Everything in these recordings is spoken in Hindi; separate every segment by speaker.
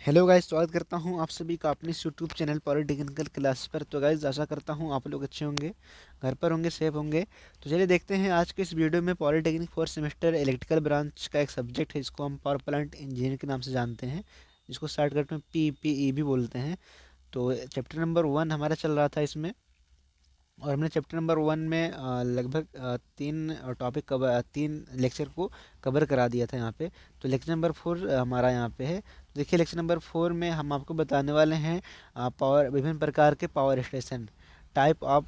Speaker 1: हेलो गाइस, स्वागत करता हूं आप सभी का अपने यूट्यूब चैनल पॉलिटेक्निकल क्लास पर। तो गाइस, आशा करता हूं आप लोग अच्छे होंगे, घर पर होंगे, सेफ होंगे। तो चलिए देखते हैं आज के इस वीडियो में polytechnic fourth semester electrical branch का एक सब्जेक्ट है, इसको हम पावर प्लांट इंजीनियर के नाम से जानते हैं, जिसको शॉर्टकट में PPE भी बोलते हैं। तो चैप्टर नंबर 1 हमारा चल रहा था इसमें, और हमने चैप्टर नंबर 1 में लगभग 3 लेक्चर को कवर करा दिया था यहाँ पे। तो लेक्चर नंबर 4 हमारा यहाँ पे है। तो देखिए, लेक्चर नंबर 4 में हम आपको बताने वाले हैं पावर, विभिन्न प्रकार के power station, type of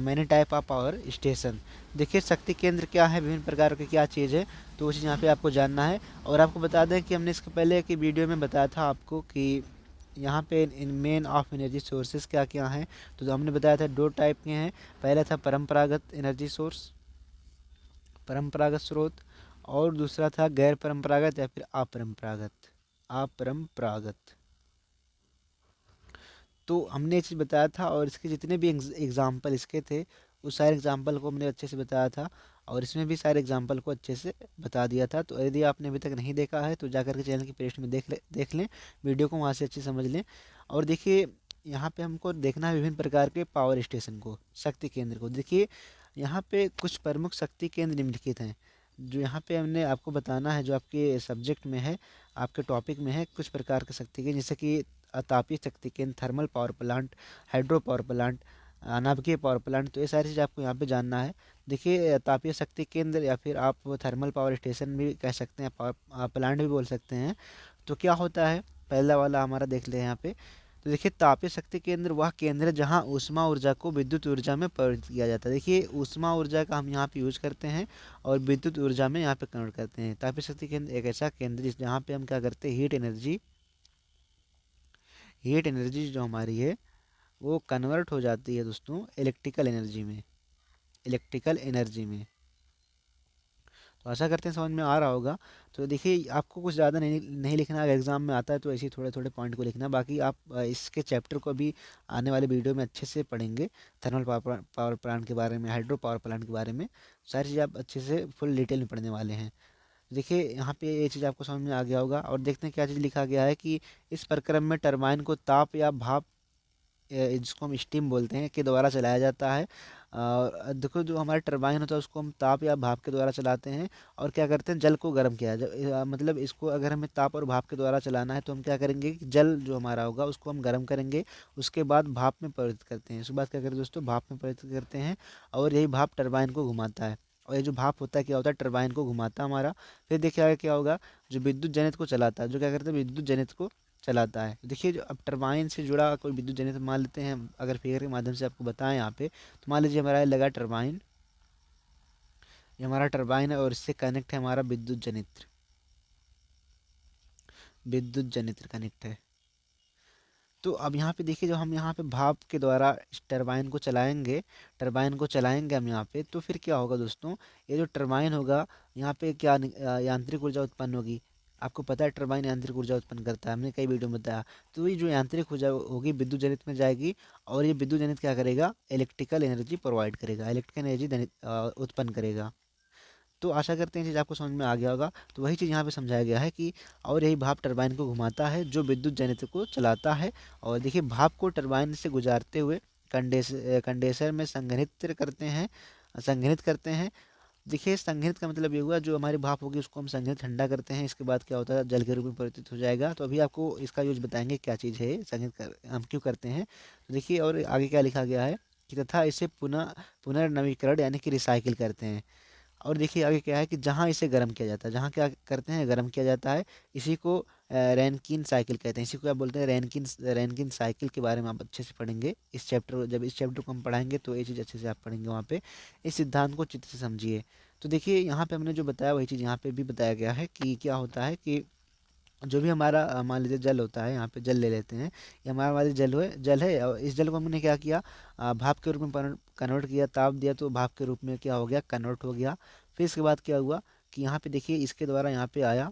Speaker 1: many type of power station. देखिए, शक्ति केंद्र क्या है, विभिन्न प्रकार के क्या चीज़ है, तो वो चीज़ यहाँ पे आपको जानना है। और आपको बता दें कि हमने इसके पहले की वीडियो में बताया था आपको कि यहाँ पे इन मेन ऑफ एनर्जी सोर्सेज क्या क्या हैं। तो हमने बताया था 2 टाइप के हैं। पहला था परंपरागत एनर्जी सोर्स, परंपरागत स्रोत, और दूसरा था गैर परंपरागत या फिर अपरंपरागत, अपरंपरागत। तो हमने ये चीज़ बताया था, और इसके जितने भी एग्जाम्पल इसके थे, उस सारे एग्जाम्पल को हमने अच्छे से बताया था, और इसमें भी सारे एग्जाम्पल को अच्छे से बता दिया था। तो यदि आपने अभी तक नहीं देखा है तो जाकर के चैनल की प्लेलिस्ट में देख लें वीडियो को, वहाँ से अच्छे से समझ लें। और देखिए, यहाँ पे हमको देखना है विभिन्न प्रकार के पावर स्टेशन को, शक्ति केंद्र को। देखिए, यहाँ पे कुछ प्रमुख शक्ति केंद्र निम्नलिखित हैं, जो यहाँ पे हमने आपको बताना है, जो आपके सब्जेक्ट में है, आपके टॉपिक में है। कुछ प्रकार के शक्ति केंद्र, जैसे कि तापीय शक्ति केंद्र, thermal power plant, hydro power plant, नाभिकीय पावर प्लांट। तो ये सारी चीज़ आपको यहाँ पे जानना है। देखिए, तापीय शक्ति केंद्र या फिर आप थर्मल पावर स्टेशन भी कह सकते हैं, पावर प्लांट भी बोल सकते हैं। तो क्या होता है, पहला वाला हमारा देख ले यहाँ पे। तो देखिए, तापीय शक्ति केंद्र वह केंद्र है जहाँ ऊष्मा ऊर्जा को विद्युत ऊर्जा में परिवर्तित किया जाता है। देखिए, ऊष्मा ऊर्जा का हम यहाँ पे यूज करते हैं और विद्युत ऊर्जा में यहाँ पे कन्वर्ट करते हैं। तापीय शक्ति केंद्र एक ऐसा केंद्र जिस जहाँ पे हम क्या करते हैं, हीट एनर्जी जो हमारी है वो कन्वर्ट हो जाती है दोस्तों इलेक्ट्रिकल एनर्जी में, इलेक्ट्रिकल एनर्जी में। तो आशा करते हैं समझ में आ रहा होगा। तो देखिए, आपको कुछ ज़्यादा नहीं नहीं लिखना, अगर एग्जाम में आता है तो ऐसे ही थोड़े थोड़े पॉइंट को लिखना। बाकी आप इसके चैप्टर को भी आने वाले वीडियो में अच्छे से पढ़ेंगे। थर्मल पावर प्लांट के बारे में, हाइड्रो पावर प्लांट के बारे में सारी चीज़ आप अच्छे से फुल डिटेल में पढ़ने वाले हैं। देखिए, यहाँ पे ये चीज़ आपको समझ में आ गया होगा। और देखते हैं क्या चीज़ लिखा गया है कि इस प्रक्रम में टरबाइन को ताप या भाप, जिसको हम स्टीम बोलते हैं, के द्वारा चलाया जाता है। देखो, जो हमारा टरबाइन होता है उसको हम ताप या भाप के द्वारा चलाते हैं। और क्या करते हैं, जल को गर्म किया मतलब इसको अगर हमें ताप और भाप के द्वारा चलाना है तो हम क्या करेंगे कि जल जो हमारा होगा उसको हम गर्म करेंगे, उसके बाद भाप में परिवर्तित करते हैं। उसके बाद क्या करते हैं दोस्तों, भाप में परिवर्तित करते हैं, और यही भाप टरबाइन को घुमाता है। और ये जो भाप होता है क्या होता है, टरबाइन को घुमाता है हमारा। फिर देखिए आगे क्या होगा, जो विद्युत जनित को चलाता है, जो क्या करते हैं, विद्युत जनित को चलाता है। देखिए, जो अब टरबाइन से जुड़ा कोई विद्युत जनित्र मान लेते हैं, अगर फिगर के माध्यम से आपको बताएं यहाँ पे, तो मान लीजिए हमारा लगा टरबाइन, ये हमारा टरबाइन है, और इससे कनेक्ट है हमारा विद्युत जनित्र, विद्युत जनित्र कनेक्ट है। तो अब यहाँ पे देखिए, जो हम यहाँ पे भाप के द्वारा इस टरबाइन को चलाएंगे, टरबाइन को चलाएंगे हम यहाँ पे, तो फिर क्या होगा दोस्तों, ये जो टरबाइन होगा, यहाँ पे क्या यांत्रिक ऊर्जा उत्पन्न होगी। आपको पता है टरबाइन यांत्रिक ऊर्जा उत्पन्न करता है, हमने कई वीडियो में बताया। तो ये जो यांत्रिक ऊर्जा होगी विद्युत जनित में जाएगी, और ये विद्युत जनित क्या करेगा, इलेक्ट्रिकल एनर्जी प्रोवाइड करेगा, इलेक्ट्रिकल एनर्जी उत्पन्न करेगा। तो आशा करते हैं चीज़ आपको समझ में आ गया होगा। तो वही चीज़ यहाँ पे समझाया गया है कि और यही भाप टरबाइन को घुमाता है जो विद्युत जनित्र को चलाता है। और देखिए, भाप को टरबाइन से गुजारते हुए कंडेंसर में संघनित करते हैं। देखिए, संघनित का मतलब ये हुआ, जो हमारी भाप होगी उसको हम संघनित ठंडा करते हैं, इसके बाद क्या होता है, जल के रूप में परिवर्तित हो जाएगा। तो अभी आपको इसका यूज बताएंगे क्या चीज़ है ये, हम क्यों करते हैं। तो देखिए, और आगे क्या लिखा गया है कि तथा इसे पुनर्नवीकरण यानी कि रिसाइकिल करते हैं। और देखिए आगे क्या है कि जहाँ इसे गर्म किया जाता है, जहाँ क्या करते हैं, गर्म किया जाता है, इसी को रैनकिन साइकिल कहते हैं। इसी को क्या बोलते हैं, रैनकिन साइकिल के बारे में आप अच्छे से पढ़ेंगे इस चैप्टर, जब इस चैप्टर को हम पढ़ाएंगे तो ये चीज़ अच्छे से आप पढ़ेंगे वहाँ पे। इस सिद्धांत को चित्र से समझिए। तो देखिए, यहाँ पे हमने जो बताया वही चीज़ यहाँ पे भी बताया गया है कि क्या होता है कि जो भी हमारा मान लीजिए जल होता है, यहाँ पे जल ले लेते हैं, ये हमारा वाली जल है, और इस जल को हमने क्या किया, भाप के रूप में कन्वर्ट किया, ताप दिया तो भाप के रूप में क्या हो गया, कन्वर्ट हो गया। फिर इसके बाद क्या हुआ कि यहाँ पे देखिए, इसके द्वारा यहाँ पे आया,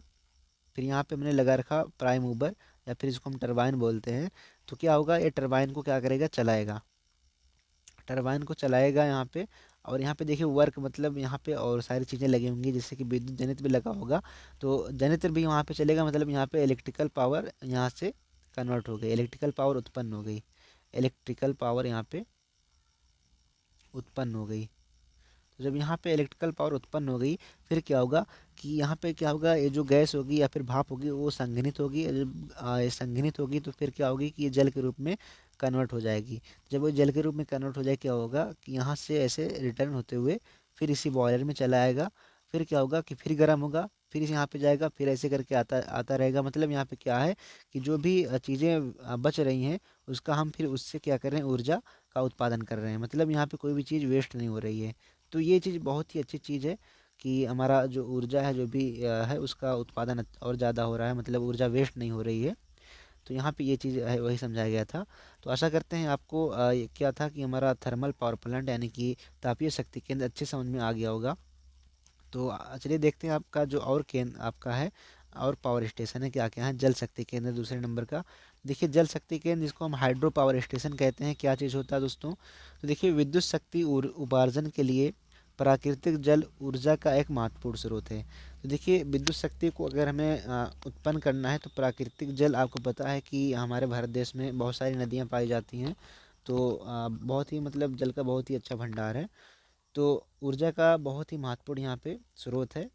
Speaker 1: फिर यहाँ पे हमने लगा रखा प्राइम मूवर, या फिर इसको हम टरबाइन बोलते हैं। तो क्या होगा, ये टरबाइन को क्या करेगा, चलाएगा, टरबाइन को चलाएगा यहाँ पे। और यहाँ पे देखिए वर्क मतलब यहाँ पे और सारी चीज़ें लगी होंगी, जैसे कि विद्युत जनित्र भी लगा होगा, तो जनित्र भी वहाँ पे चलेगा, मतलब यहाँ पे इलेक्ट्रिकल पावर यहाँ से कन्वर्ट हो गई, इलेक्ट्रिकल पावर उत्पन्न हो गई, इलेक्ट्रिकल पावर यहाँ पे उत्पन्न हो गई। तो जब यहाँ पे इलेक्ट्रिकल पावर उत्पन्न हो गई, फिर क्या होगा कि यहाँ पे क्या होगा, ये जो गैस होगी या फिर भाप होगी वो संघनित होगी, जब ये संघनित होगी तो फिर क्या होगी कि ये जल के रूप में कन्वर्ट हो जाएगी। जब वो जल के रूप में कन्वर्ट हो जाए, क्या होगा कि यहाँ से ऐसे रिटर्न होते हुए फिर इसी बॉयलर में चला आएगा। फिर क्या होगा कि फिर गर्म होगा, फिर इस यहाँ पे जाएगा, फिर ऐसे करके आता आता रहेगा। मतलब यहाँ पे क्या है कि जो भी चीज़ें बच रही हैं, उसका हम फिर उससे क्या कर रहे हैं, ऊर्जा का उत्पादन कर रहे हैं। मतलब यहाँ पे कोई भी चीज़ वेस्ट नहीं हो रही है। तो ये चीज़ बहुत ही अच्छी चीज़ है कि हमारा जो ऊर्जा है, जो भी है, उसका उत्पादन और ज़्यादा हो रहा है, मतलब ऊर्जा वेस्ट नहीं हो रही है। तो यहाँ पे ये चीज़ है, वही समझाया गया था। तो आशा करते हैं आपको ये क्या था कि हमारा थर्मल पावर प्लांट यानी कि तापीय शक्ति केंद्र अच्छे समझ में आ गया होगा। तो चलिए देखते हैं आपका जो और केंद्र आपका है, और पावर स्टेशन है क्या क्या है। जल शक्ति केंद्र दूसरे नंबर का। देखिए जल शक्ति केंद्र, जिसको हम हाइड्रो पावर स्टेशन कहते हैं, क्या चीज़ होता है दोस्तों। तो देखिए विद्युत शक्ति उपार्जन के लिए प्राकृतिक जल ऊर्जा का एक महत्वपूर्ण स्रोत है। तो देखिए विद्युत शक्ति को अगर हमें उत्पन्न करना है, तो प्राकृतिक जल, आपको पता है कि हमारे भारत देश में बहुत सारी नदियाँ पाई जाती हैं। तो बहुत ही मतलब जल का बहुत ही अच्छा भंडार है। तो ऊर्जा का बहुत ही महत्वपूर्ण यहाँ पे स्रोत है,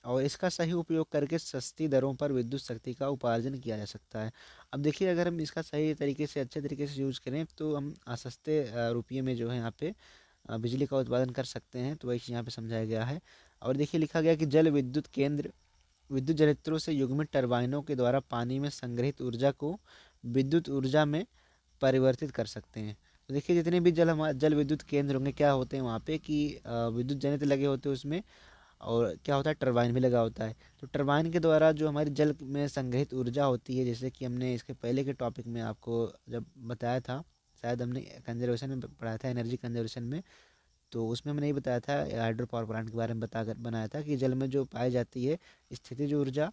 Speaker 1: और इसका सही उपयोग करके सस्ती दरों पर विद्युत शक्ति का उपार्जन किया जा सकता है। अब देखिए अगर हम इसका सही तरीके से, अच्छे तरीके से यूज करें, तो हम सस्ते रुपये में जो है यहाँ पे बिजली का उत्पादन कर सकते हैं। तो वही चीज़ यहाँ पे समझाया गया है। और देखिए लिखा गया कि जल विद्युत केंद्र विद्युत जनित्रों से युग्मित टरबाइनों के द्वारा पानी में संग्रहित ऊर्जा को विद्युत ऊर्जा में परिवर्तित कर सकते हैं। तो देखिए जितने भी जल विद्युत केंद्र होंगे, क्या होते हैं वहाँ पे कि विद्युत जनित्र लगे होते हैं उसमें, और क्या होता है, टरबाइन भी लगा होता है। तो टरबाइन के द्वारा जो हमारी जल में संग्रहित ऊर्जा होती है, जैसे कि हमने इसके पहले के टॉपिक में आपको जब बताया था, शायद हमने कंजर्वेशन में पढ़ाया था, एनर्जी कंजर्वेशन में, तो उसमें मैंने ये बताया था, हाइड्रो पावर प्लांट के बारे में बताकर बनाया था कि जल में जो पाई जाती है स्थितिज ऊर्जा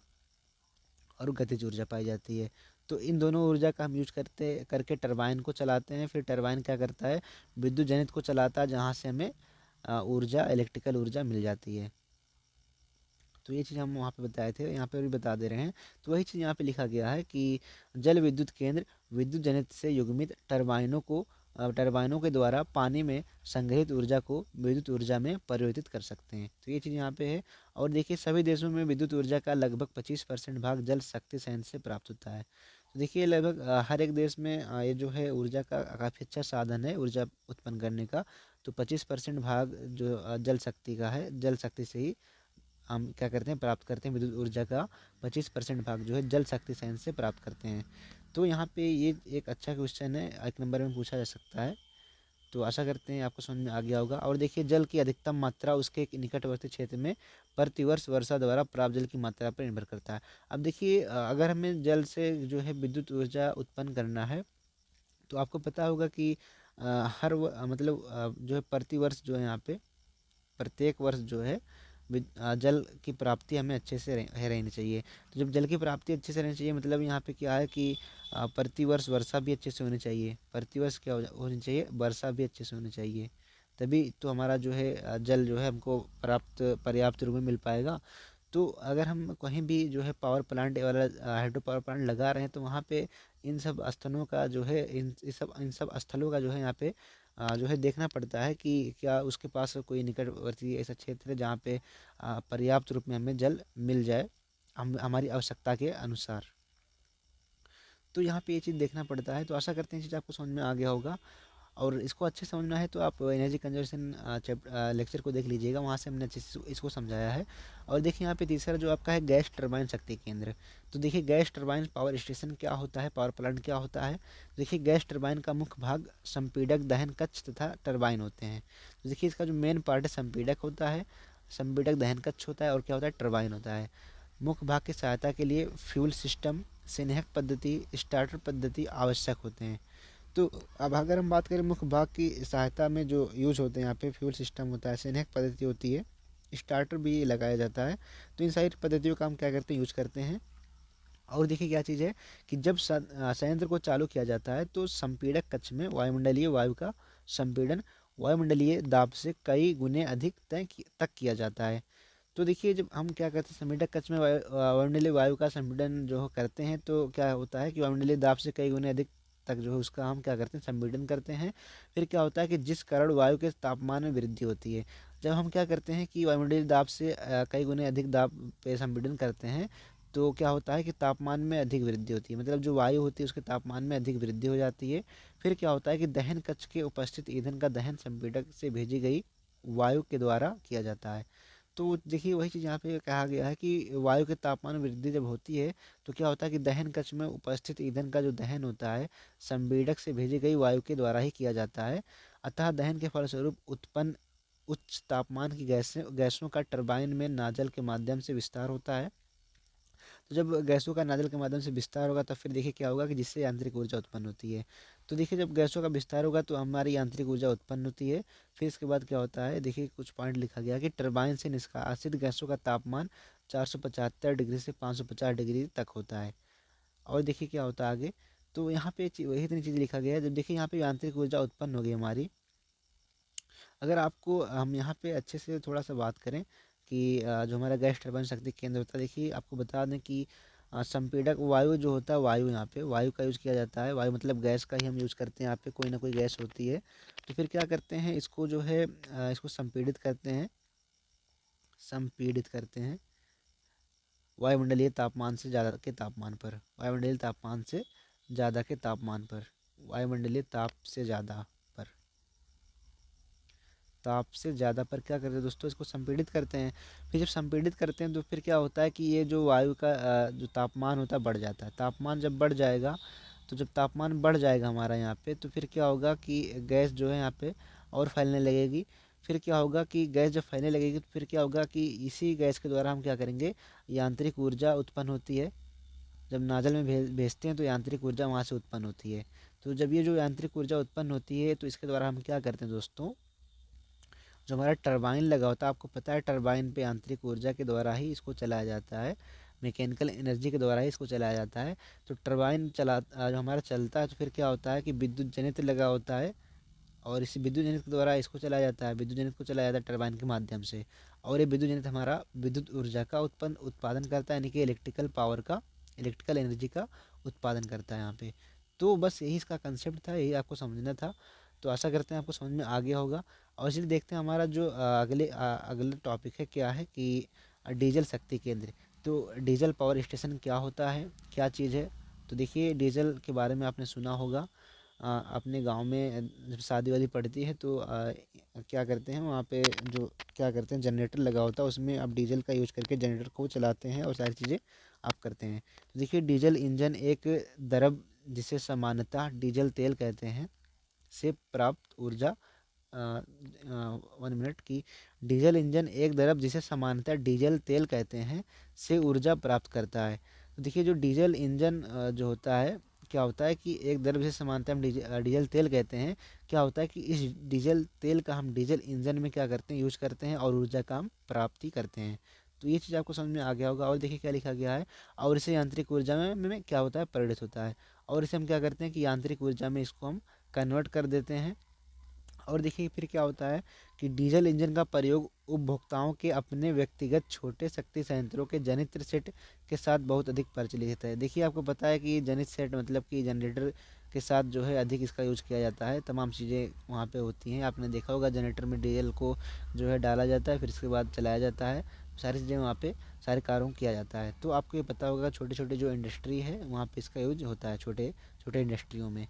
Speaker 1: और गतिज ऊर्जा पाई जाती है। तो इन दोनों ऊर्जा का हम यूज करते करके टरबाइन को चलाते हैं। फिर टरबाइन क्या करता है, विद्युत जनित को चलाता है, जहाँ से हमें ऊर्जा, इलेक्ट्रिकल ऊर्जा मिल जाती है। तो ये चीज़ हम वहाँ पे बताए थे, यहाँ पे भी बता दे रहे हैं। तो वही चीज़ यहाँ पे लिखा गया है कि जल विद्युत केंद्र विद्युत जनित से युग्मित टरबाइनों के द्वारा पानी में संग्रहित ऊर्जा को विद्युत ऊर्जा में परिवर्तित कर सकते हैं। तो ये चीज़ यहाँ पे है। और देखिए सभी देशों में विद्युत ऊर्जा का लगभग 25% भाग जल शक्ति संयंत्र से प्राप्त होता है। तो देखिए लगभग हर एक देश में ये जो है ऊर्जा का काफ़ी अच्छा साधन है ऊर्जा उत्पन्न करने का। तो 25% भाग जो जल शक्ति का है, जल शक्ति से ही हम क्या करते हैं, प्राप्त करते हैं। विद्युत ऊर्जा का 25% भाग जो है जल शक्ति संयंत्र से प्राप्त करते हैं। तो यहाँ पे ये एक अच्छा क्वेश्चन है, एक नंबर में पूछा जा सकता है। तो आशा करते हैं आपको समझ में आ गया होगा। और देखिए जल की अधिकतम मात्रा उसके एक निकटवर्ती क्षेत्र में प्रतिवर्ष वर्षा द्वारा प्राप्त जल की मात्रा पर निर्भर करता है। अब देखिए अगर हमें जल से जो है विद्युत ऊर्जा उत्पन्न करना है, तो आपको पता होगा कि मतलब जो है प्रतिवर्ष जो है यहाँ पे प्रत्येक वर्ष जो है जल की प्राप्ति हमें अच्छे से रहनी चाहिए। तो जब जल की प्राप्ति अच्छे से रहनी चाहिए, मतलब यहाँ पे क्या है कि प्रतिवर्ष वर्षा भी अच्छे से होनी चाहिए। प्रतिवर्ष क्या होनी चाहिए, वर्षा भी अच्छे से होनी चाहिए। तभी तो हमारा जो है जल जो है हमको पर्याप्त रूप में मिल पाएगा। तो अगर हम कहीं भी जो है पावर प्लांट वाला हाइड्रो पावर प्लांट लगा रहे हैं, तो वहाँ पे इन सब स्थलों का जो है इन सब स्थलों का जो है यहाँ पे जो है देखना पड़ता है कि क्या उसके पास कोई निकटवर्ती ऐसा क्षेत्र है जहाँ पे पर्याप्त रूप में हमें जल मिल जाए, हम हमारी आवश्यकता के अनुसार। तो यहाँ पे ये चीज़ देखना पड़ता है। तो आशा करते हैं ये चीज़ आपको समझ में आ गया होगा। और इसको अच्छे से समझना है तो आप एनर्जी कंजर्वेशन लेक्चर को देख लीजिएगा, वहाँ से हमने अच्छे से इसको समझाया है। और देखिए यहाँ पे तीसरा जो आपका है गैस टरबाइन शक्ति केंद्र। तो देखिए गैस टरबाइन पावर स्टेशन क्या होता है, पावर प्लांट क्या होता है। देखिए गैस टरबाइन का मुख्य भाग संपीड़क दहन कक्ष तथा टरबाइन होते हैं। तो देखिए इसका जो मेन पार्ट है संपीड़क होता है, संपीड़क दहन कक्ष होता है, और क्या होता है, टरबाइन होता है। मुख्य भाग की सहायता के लिए फ्यूल सिस्टम, स्नेहक पद्धति, स्टार्टर पद्धति आवश्यक होते हैं। तो अब अगर हम बात करें मुख्य भाग की सहायता में जो यूज होते हैं, यहाँ पे फ्यूल सिस्टम होता है, स्नेहक पद्धति होती है, स्टार्टर भी लगाया जाता है। तो इन सारी पद्धतियों का हम क्या करते हैं, यूज करते हैं। और देखिए क्या चीज़ है कि जब संयंत्र को चालू किया जाता है, तो संपीड़क कक्ष में वायुमंडलीय वायु का संपीड़न वायुमंडलीय दाब से कई गुने अधिक तक किया जाता है। तो देखिए जब हम क्या करते हैं संपीड़क कक्ष में वायुमंडलीय वायु का संपीड़न जो करते हैं तो क्या होता है कि वायुमंडलीय दाब से कई गुने अधिक तक जो है उसका हम क्या करते हैं संपीड़न करते हैं। फिर क्या होता है कि जिस कारण वायु के तापमान में वृद्धि होती है। जब हम क्या करते हैं कि वायुमंडलीय दाब से कई गुने अधिक दाब पे संपीड़न करते हैं तो क्या होता है कि तापमान में अधिक वृद्धि होती है, मतलब जो वायु होती है उसके तापमान में अधिक वृद्धि हो जाती है। फिर क्या होता है कि दहन कक्ष के उपस्थित ईंधन का दहन संपीड़क से भेजी गई वायु के द्वारा किया जाता है। तो देखिए वही चीज़ यहाँ पे कहा गया है कि वायु के तापमान में वृद्धि जब होती है तो क्या होता है कि दहन कक्ष में उपस्थित ईंधन का जो दहन होता है संपीड़क से भेजी गई वायु के द्वारा ही किया जाता है। अतः दहन के फलस्वरूप उत्पन्न उच्च तापमान की गैसों का टरबाइन में नाजल के माध्यम से विस्तार होता है। तो जब गैसों का नाजल के माध्यम से विस्तार होगा तब फिर देखिए क्या होगा कि जिससे यांत्रिक ऊर्जा उत्पन्न होती है। तो देखिए जब गैसों का विस्तार होगा तो हमारी यांत्रिक ऊर्जा उत्पन्न होती है। फिर इसके बाद क्या होता है, देखिए कुछ पॉइंट लिखा गया कि टरबाइन से निष्कासित गैसों का तापमान 475 डिग्री से 550 डिग्री तक होता है। और देखिए क्या होता है आगे, तो यहाँ पे वही इतनी चीज़ लिखा गया है। जब देखिए यहाँ पे यांत्रिक ऊर्जा उत्पन्न होगी हमारी, अगर आपको हम यहाँ पे अच्छे से थोड़ा सा बात करें कि जो हमारा गैस टरबाइन शक्ति केंद्र होता है, देखिए आपको बता दें कि संपीड़क वायु जो होता है, वायु यहाँ पे वायु का यूज़ किया जाता है। वायु मतलब गैस का ही हम यूज़ करते हैं, यहाँ पे कोई ना कोई गैस होती है। तो फिर क्या करते हैं इसको जो है इसको संपीड़ित करते हैं, संपीड़ित करते हैं वायुमंडलीय तापमान से ज़्यादा के तापमान पर, वायुमंडलीय तापमान से ज़्यादा के तापमान पर, वायुमंडलीय ताप से ज़्यादा पर, ताप से ज़्यादा पर क्या करते हैं दोस्तों, इसको संपीड़ित करते हैं। फिर जब संपीड़ित करते हैं तो फिर क्या होता है कि ये जो वायु का जो तापमान होता है बढ़ जाता है। तापमान जब बढ़ जाएगा तो जब तापमान बढ़ जाएगा हमारा यहाँ पे तो फिर क्या होगा कि गैस जो है यहाँ पे और फैलने लगेगी। फिर क्या होगा कि गैस जब फैलने लगेगी तो फिर क्या होगा कि इसी गैस के द्वारा हम क्या करेंगे, यांत्रिक ऊर्जा उत्पन्न होती है। जब नाजल में भेजते हैं तो यांत्रिक ऊर्जा वहाँ से उत्पन्न होती है। तो जब ये जो यांत्रिक ऊर्जा उत्पन्न होती है तो इसके द्वारा हम क्या करते हैं दोस्तों, जो हमारा टरबाइन लगा होता है, आपको पता है टरबाइन पे आंतरिक ऊर्जा के द्वारा ही इसको चलाया जाता है, मैकेनिकल एनर्जी के द्वारा ही इसको चलाया जाता है। तो टरबाइन जो हमारा चलता है तो फिर क्या होता है कि विद्युत जनित्र लगा होता है और इसी विद्युत जनित्र के द्वारा इसको चलाया जाता है, विद्युत जनित्र को चलाया जाता है टरबाइन के माध्यम से। और ये विद्युत जनित्र हमारा विद्युत ऊर्जा का उत्पादन करता है, यानी कि इलेक्ट्रिकल पावर का, इलेक्ट्रिकल एनर्जी का उत्पादन करता है यहाँ पे। तो बस यही इसका कंसेप्ट था, यही आपको समझना था। तो आशा करते हैं आपको समझ में आ गया होगा। और चलिए देखते हैं हमारा जो अगले टॉपिक है क्या है कि डीजल शक्ति केंद्र। तो डीजल पावर स्टेशन क्या होता है, क्या चीज़ है। तो देखिए डीजल के बारे में आपने सुना होगा, अपने गांव में जब शादी वादी पड़ती है तो क्या करते हैं वहाँ पे, जो क्या करते हैं जनरेटर लगा होता है उसमें आप डीजल का यूज करके जनरेटर को चलाते हैं और सारी चीज़ें आप करते हैं। तो देखिए डीजल इंजन एक द्रव जिसे सामान्यतः डीजल तेल कहते हैं से प्राप्त ऊर्जा, 1 मिनट की, डीजल इंजन एक द्रव जिसे सामान्यतः डीजल तेल कहते हैं से ऊर्जा प्राप्त करता है। तो देखिए जो डीजल इंजन जो होता है, क्या होता है कि एक द्रव जिसे सामान्यतः हम डीजल तेल कहते हैं, क्या होता है कि इस डीजल तेल का हम डीजल इंजन में क्या करते हैं, यूज करते हैं और ऊर्जा का हम प्राप्ति करते हैं। तो ये चीज़ आपको समझ में आ गया होगा। और देखिए क्या लिखा गया है, और इसे यांत्रिक ऊर्जा में क्या होता है, परिणत होता है। और इसे हम क्या करते हैं कि यांत्रिक ऊर्जा में इसको हम कन्वर्ट कर देते हैं। और देखिए फिर क्या होता है कि डीजल इंजन का प्रयोग उपभोक्ताओं के अपने व्यक्तिगत छोटे शक्ति संयंत्रों के जनित्र सेट के साथ बहुत अधिक प्रचलित है। देखिए आपको पता है कि जनित्र सेट मतलब कि जनरेटर के साथ जो है अधिक इसका यूज किया जाता है, तमाम चीज़ें वहाँ पे होती हैं। आपने देखा होगा जनरेटर में डीजल को जो है डाला जाता है, फिर इसके बाद चलाया जाता है, सारी चीज़ें वहाँ पे सारे कारों किया जाता है। तो आपको ये पता होगा छोटे छोटे जो इंडस्ट्री है वहाँ पे इसका यूज होता है, छोटे छोटे इंडस्ट्रियों में।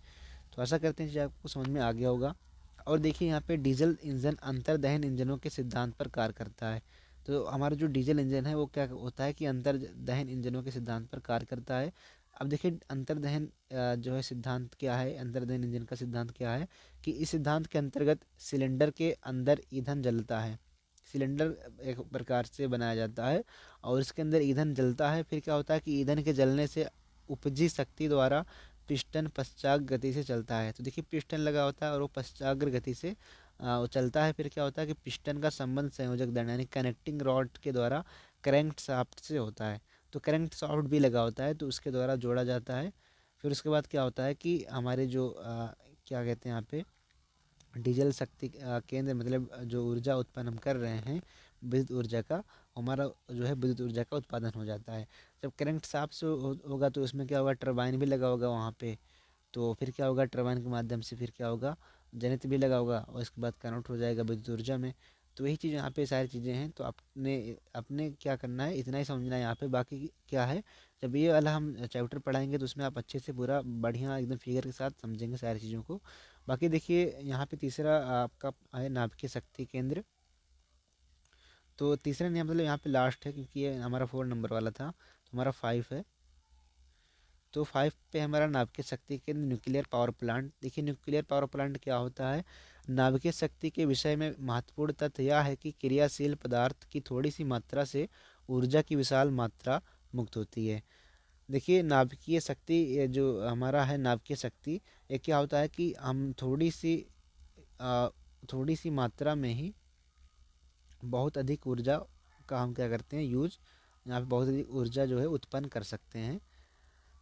Speaker 1: तो आशा करते हैं कि आपको समझ में आ गया होगा। और देखिए यहाँ पे डीजल इंजन अंतर दहन इंजनों के सिद्धांत पर कार्य करता है। तो हमारा जो डीजल इंजन है वो क्या होता है कि अंतर दहन इंजनों के सिद्धांत पर कार्य करता है। अब देखिए अंतर दहन जो है सिद्धांत क्या है, अंतर दहन इंजन का सिद्धांत क्या है कि इस सिद्धांत के अंतर्गत सिलेंडर के अंदर ईंधन जलता है। सिलेंडर एक प्रकार से बनाया जाता है और इसके अंदर ईंधन जलता है। फिर क्या होता है कि ईंधन के जलने से उपजी शक्ति द्वारा पिस्टन पश्चात गति से चलता है। तो देखिए पिस्टन लगा होता है और वो पश्चाग्र गति से वो चलता है। फिर क्या होता है कि पिस्टन का संबंध संयोजक दंड यानी कनेक्टिंग रॉड के द्वारा क्रैंक शाफ्ट से होता है। तो क्रैंक शाफ्ट भी लगा होता है तो उसके द्वारा जोड़ा जाता है। फिर उसके बाद क्या होता है कि हमारे जो क्या कहते हैं यहाँ पे डीजल शक्ति केंद्र मतलब जो ऊर्जा उत्पन्न हम कर रहे हैं विद्युत ऊर्जा का, हमारा जो है विद्युत ऊर्जा का उत्पादन हो जाता है। जब करंट साफ से होगा तो उसमें क्या होगा, टरबाइन भी लगा होगा वहाँ पे, तो फिर क्या होगा, टरबाइन के माध्यम से फिर क्या होगा, जनित्र भी लगा होगा और इसके बाद कन्वर्ट हो जाएगा विद्युत ऊर्जा में। तो वही चीज़ यहाँ पे सारी चीज़ें हैं। तो अपने अपने क्या करना है, इतना ही समझना है यहाँ पे, बाकी क्या है जब ये वाला हम चैप्टर पढ़ाएंगे तो उसमें आप अच्छे से पूरा बढ़िया एकदम फिगर के साथ समझेंगे सारी चीज़ों को। बाकी देखिए यहाँ पे तीसरा आपका है नाभिकीय शक्ति केंद्र। तो तीसरा नहीं मतलब यहाँ पे लास्ट है, क्योंकि ये हमारा 4 नंबर वाला था, तो हमारा 5 है। तो 5 पे हमारा नाभिकीय शक्ति केंद्र न्यूक्लियर पावर प्लांट। देखिए न्यूक्लियर पावर प्लांट क्या होता है। नाभिकीय शक्ति के विषय में महत्वपूर्ण तथ्य यह है कि क्रियाशील पदार्थ की थोड़ी सी मात्रा से ऊर्जा की विशाल मात्रा मुक्त होती है। देखिए नाभिकीय शक्ति, ये जो हमारा है नाभिकीय शक्ति, ये क्या होता है कि हम आ, थोड़ी सी मात्रा में ही बहुत अधिक ऊर्जा का हम क्या करते हैं यूज, यहाँ पे बहुत अधिक ऊर्जा जो है उत्पन्न कर सकते हैं।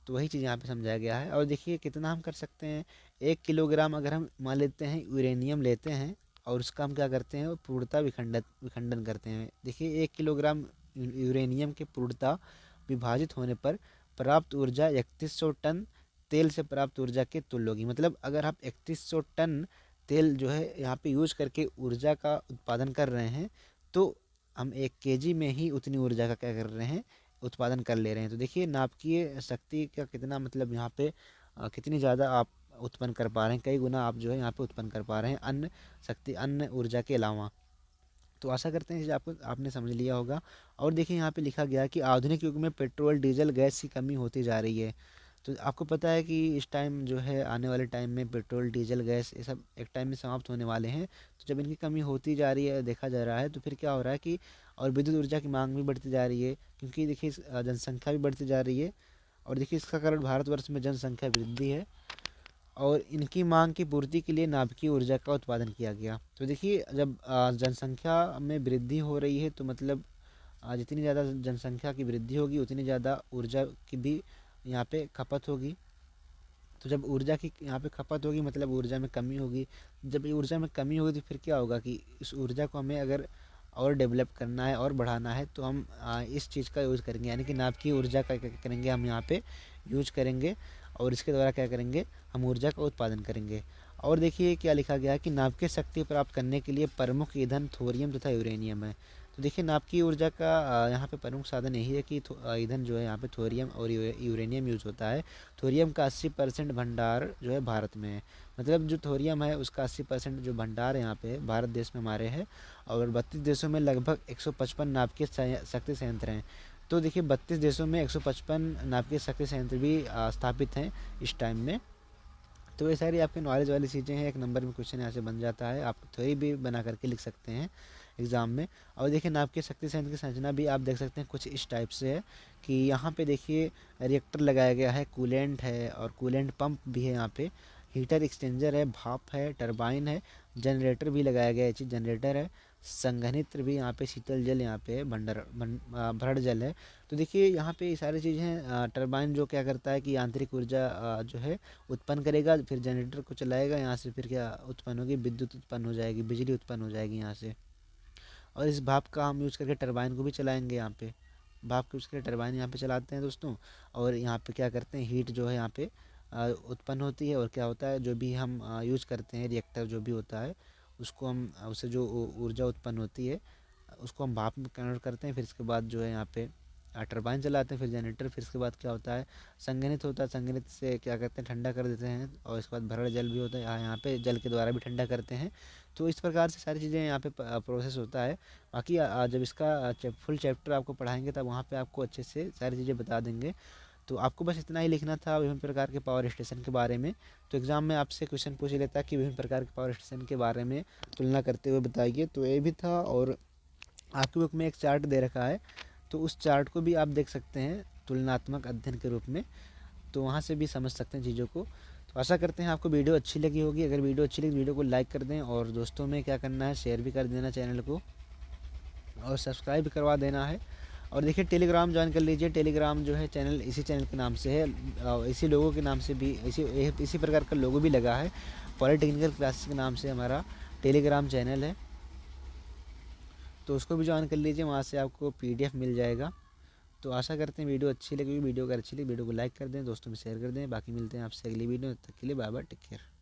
Speaker 1: तो वही चीज़ यहाँ पे समझाया गया है। और देखिए कितना हम कर सकते हैं, 1 किलोग्राम अगर हम मान लेते हैं यूरेनियम लेते हैं और उसका हम क्या करते हैं पूर्णतः विखंडन करते हैं। देखिए 1 किलोग्राम यूरेनियम के पूर्णतः विभाजित होने पर प्राप्त ऊर्जा 3100 टन तेल से प्राप्त ऊर्जा के तुल्य होगी। मतलब अगर आप 3100 टन तेल जो है यहाँ पे यूज करके ऊर्जा का उत्पादन कर रहे हैं, तो हम 1 केजी में ही उतनी ऊर्जा का क्या कर रहे हैं, उत्पादन कर ले रहे हैं। तो देखिए नाभिकीय शक्ति का कितना मतलब यहाँ पे कितनी ज़्यादा आप उत्पन्न कर पा रहे हैं, कई गुना आप जो है यहाँ पे उत्पन्न कर पा रहे हैं अन्य ऊर्जा के अलावा। तो आशा करते हैं कि आपको आपने समझ लिया होगा। और देखिए यहाँ पे लिखा गया कि आधुनिक युग में पेट्रोल डीजल गैस की कमी होती जा रही है। तो आपको पता है कि इस टाइम जो है आने वाले टाइम में पेट्रोल डीजल गैस ये सब एक टाइम में समाप्त होने वाले हैं। तो जब इनकी कमी होती जा रही है, देखा जा रहा है, तो फिर क्या हो रहा है कि और विद्युत ऊर्जा की मांग भी बढ़ती जा रही है, क्योंकि देखिए जनसंख्या भी बढ़ती जा रही है। और देखिए इसका कारण भारतवर्ष में जनसंख्या वृद्धि है और इनकी मांग की पूर्ति के लिए नाभिकीय ऊर्जा का उत्पादन किया गया। तो देखिए जब जनसंख्या में वृद्धि हो रही है तो मतलब जितनी ज़्यादा जनसंख्या की वृद्धि होगी उतनी ज़्यादा ऊर्जा की भी यहाँ पे खपत होगी। तो जब ऊर्जा की यहाँ पे खपत होगी मतलब ऊर्जा में कमी होगी। जब ये ऊर्जा में कमी होगी तो फिर क्या होगा कि इस ऊर्जा को हमें अगर और डेवलप करना है और बढ़ाना है तो हम इस चीज़ का यूज़ करेंगे, यानी कि नाभिकीय ऊर्जा का क्या करेंगे हम यहाँ पे यूज करेंगे और इसके द्वारा क्या करेंगे हम ऊर्जा का उत्पादन करेंगे। और देखिए क्या लिखा गया है कि नाभिकीय शक्ति प्राप्त करने के लिए प्रमुख ईंधन थोरियम तथा यूरेनियम है। तो देखिए नाभिकीय ऊर्जा का यहाँ पे प्रमुख साधन यही है कि ईंधन जो है यहाँ पे थोरियम और यूरेनियम यूज होता है। थोरियम का 80% भंडार जो है भारत में है। मतलब जो थोरियम है उसका 80% जो भंडार यहाँ पे भारत देश में हमारे है। और 32 देशों में लगभग 155 नाभिकीय शक्ति संयंत्र हैं। तो देखिए 32 देशों में 155 नाभिकीय शक्ति संयंत्र भी स्थापित हैं इस टाइम में। तो ये सारी आपकी नॉलेज वाली चीज़ें हैं, 1 नंबर में क्वेश्चन यहाँ से बन जाता है, आप थ्योरी भी बना करके लिख सकते हैं एग्ज़ाम में। और देखिए नाभिकीय शक्ति संयंत्र की संरचना भी आप देख सकते हैं कुछ इस टाइप से है कि यहाँ पे देखिए रिएक्टर लगाया गया है, कूलेंट है और कूलेंट पंप भी है यहाँ पे, हीटर एक्सचेंजर है, भाप है, टरबाइन है, जनरेटर भी लगाया गया है, चीज़ जनरेटर है, संघनित्र भी यहाँ पे, शीतल जल यहाँ पे, भंडार जल है। तो देखिए यहाँ पे ये सारी चीज़ें टरबाइन जो क्या करता है कि आंतरिक ऊर्जा जो है उत्पन्न करेगा, फिर जनरेटर को चलाएगा, यहाँ से फिर क्या उत्पन्न होगी, विद्युत उत्पन्न हो जाएगी, बिजली उत्पन्न हो जाएगी यहाँ से। और इस भाप का हम यूज़ करके टरबाइन को भी चलाएंगे यहाँ पे, भाप को यूज़ करके टरबाइन यहाँ पे चलाते हैं दोस्तों। और यहाँ पे क्या करते हैं हीट जो है यहाँ पे उत्पन्न होती है। और क्या होता है जो भी हम यूज़ करते हैं रिएक्टर जो भी होता है उसको हम उससे जो ऊर्जा उत्पन्न होती है उसको हम भाप में कन्वर्ट करते हैं। फिर इसके बाद जो है यहाँ पे टरबाइन चलाते हैं, फिर जनरेटर, फिर इसके बाद क्या होता है संघनित होता है, संघनित से क्या करते हैं ठंडा कर देते हैं। और इसके बाद भरण जल भी होता है, यहाँ पे जल के द्वारा भी ठंडा करते हैं। तो इस प्रकार से सारी चीज़ें यहाँ पे प्रोसेस होता है। बाकी जब इसका फुल चैप्टर आपको पढ़ाएंगे तब वहाँ पे आपको अच्छे से सारी चीज़ें बता देंगे। तो आपको बस इतना ही लिखना था विभिन्न प्रकार के पावर स्टेशन के बारे में। तो एग्ज़ाम में आपसे क्वेश्चन पूछ लेता कि विभिन्न प्रकार के पावर स्टेशन के बारे में तुलना करते हुए बताइए, तो ये भी था। और आपकी बुक में एक चार्ट दे रखा है, तो उस चार्ट को भी आप देख सकते हैं तुलनात्मक अध्ययन के रूप में, तो वहाँ से भी समझ सकते हैं चीज़ों को। तो आशा करते हैं आपको वीडियो अच्छी लगी होगी। अगर वीडियो अच्छी लगी वीडियो को लाइक कर दें और दोस्तों में क्या करना है शेयर भी कर देना चैनल को और सब्सक्राइब भी करवा देना है। और देखिए टेलीग्राम ज्वाइन कर लीजिए, टेलीग्राम जो है चैनल इसी चैनल के नाम से है, इसी लोगों के नाम से भी इसी प्रकार का लोगो भी लगा है। पॉलीटेक्निकल क्लासेस के नाम से हमारा टेलीग्राम चैनल है, तो उसको भी ज्वाइन कर लीजिए, वहाँ से आपको PDF मिल जाएगा। तो आशा करते हैं वीडियो अच्छी लगी, वीडियो अगर अच्छी लगी वीडियो को लाइक कर दें, दोस्तों में शेयर कर दें। बाकी मिलते हैं आपसे अगली वीडियो में, तब तक के लिए बाय बाय, टेक केयर।